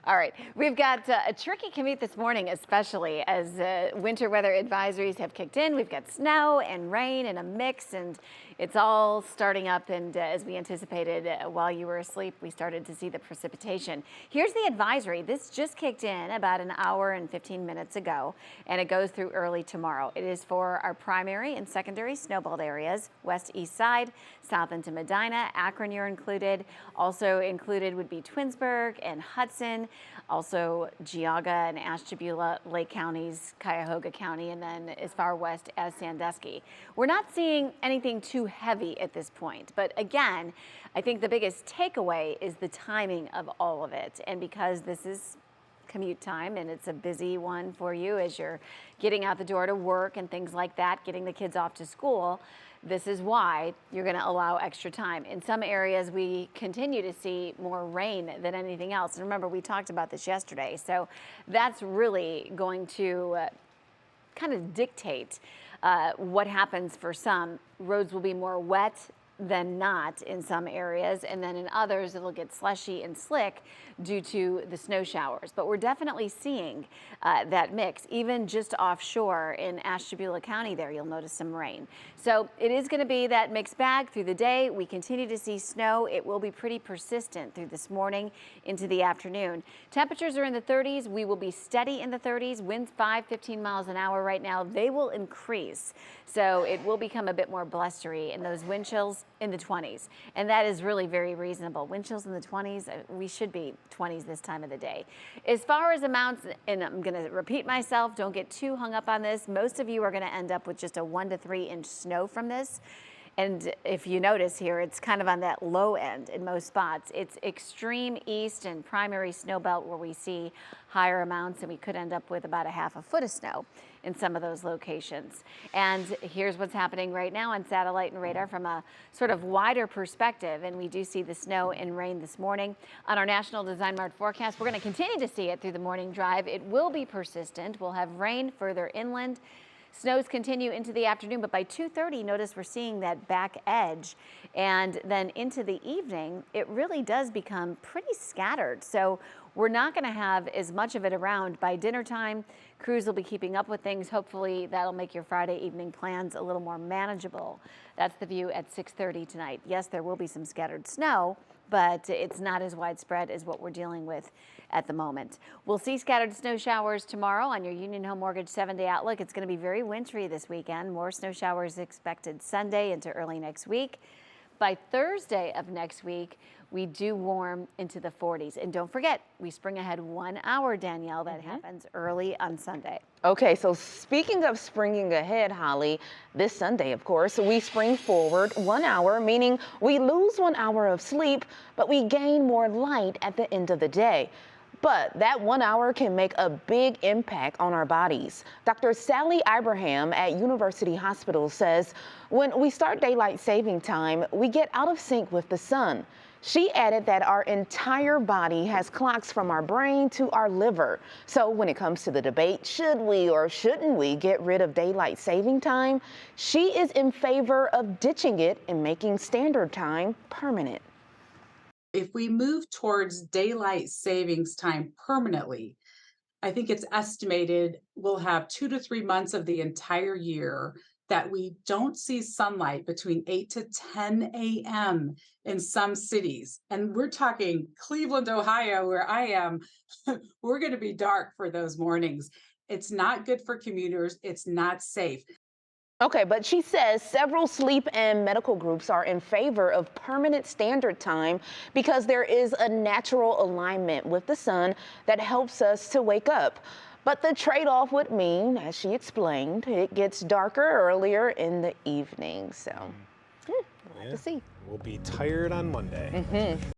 All right, we've got a tricky commute this morning, especially as winter weather advisories have kicked in. We've got snow and rain in a mix, and it's all starting up. And as we anticipated while you were asleep, we started to see the precipitation. Here's the advisory. This just kicked in about an hour and 15 minutes ago, and it goes through early tomorrow. It is for our primary and secondary snowbelt areas, west, east side, south into Medina, Akron you're included. Also included would be Twinsburg and Hudson. Also Geauga and Ashtabula, Lake counties, Cuyahoga County, and then as far west as Sandusky. We're not seeing anything too heavy at this point, but again, I think the biggest takeaway is the timing of all of it. And because this is commute time and it's a busy one for you as you're getting out the door to work and things like that, getting the kids off to school, this is why you're going to allow extra time. In some areas, we continue to see more rain than anything else. And remember, we talked about this yesterday. So that's really going to kind of dictate what happens for some. Roads will be more wet than not in some areas, and then in others it'll get slushy and slick due to the snow showers. But we're definitely seeing that mix, even just offshore in Ashtabula County there, you'll notice some rain. So it is going to be that mixed bag through the day. We continue to see snow. It will be pretty persistent through this morning into the afternoon. Temperatures are in the 30s. We will be steady in the 30s. Winds 15 miles an hour right now. They will increase. So it will become a bit more blustery, and those wind chills in the 20s. And that is really very reasonable. Wind chills in the 20s, we should be 20s this time of the day. As far as amounts, and I'm going to repeat myself, don't get too hung up on this. Most of you are going to end up with just a 1 to 3 inch snow from this. And if you notice here, it's kind of on that low end in most spots. It's extreme east and primary snow belt where we see higher amounts, and we could end up with about a half a foot of snow in some of those locations. And here's what's happening right now on satellite and radar from a sort of wider perspective. And we do see the snow and rain this morning. On our National Design Mart forecast, we're going to continue to see it through the morning drive. It will be persistent. We'll have rain further inland. Snows continue into the afternoon, but by 2:30, notice we're seeing that back edge. And then into the evening, it really does become pretty scattered. So we're not going to have as much of it around by dinner time. Crews will be keeping up with things. Hopefully that'll make your Friday evening plans a little more manageable. That's the view at 6:30 tonight. Yes, there will be some scattered snow, but it's not as widespread as what we're dealing with at the moment. We'll see scattered snow showers tomorrow on your Union Home Mortgage 7-day outlook. It's going to be very wintry this weekend. More snow showers expected Sunday into early next week. By Thursday of next week, we do warm into the 40s. And don't forget, we spring ahead 1 hour, Danielle. That happens early on Sunday. Okay, so speaking of springing ahead, Holly, this Sunday, of course, we spring forward 1 hour, meaning we lose 1 hour of sleep, but we gain more light at the end of the day. But that 1 hour can make a big impact on our bodies. Dr. Sally Ibrahim at University Hospital says when we start daylight saving time, we get out of sync with the sun. She added that our entire body has clocks from our brain to our liver. So when it comes to the debate, should we or shouldn't we get rid of daylight saving time, she is in favor of ditching it and making standard time permanent. If we move towards daylight savings time permanently, I think it's estimated we'll have 2 to 3 months of the entire year that we don't see sunlight between 8 to 10 a.m. in some cities. And we're talking Cleveland, Ohio, where I am. We're going to be dark for those mornings. It's not good for commuters. It's not safe. Okay, but she says several sleep and medical groups are in favor of permanent standard time because there is a natural alignment with the sun that helps us to wake up. But the trade-off would mean, as she explained, it gets darker earlier in the evening. So we'll have to see. We'll be tired on Monday.